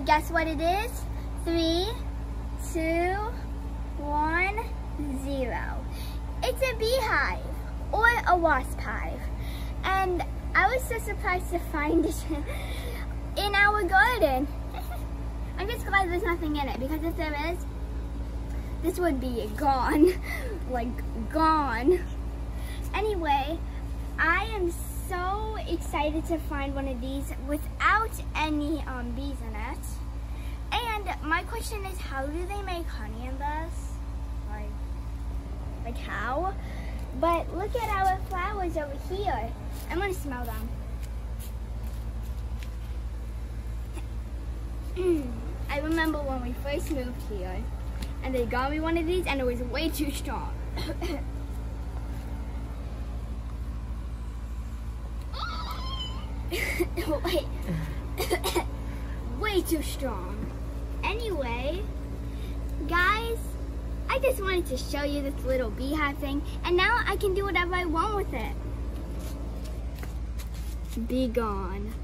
guess what it is? 3, 2, 1, 0. It's a beehive or a wasp hive. And I was so surprised to find it in our garden. I'm just glad there's nothing in it, because if there is, this would be gone. Like, gone. Anyway, I am so excited to find one of these without any bees in it. And my question is, how do they make honey in this? Like how? But look at our flowers over here. I'm gonna smell them. I remember when we first moved here, and they got me one of these, and it was way too strong. Wait. Way too strong. Anyway, guys, I just wanted to show you this little beehive thing, and now I can do whatever I want with it. Be gone.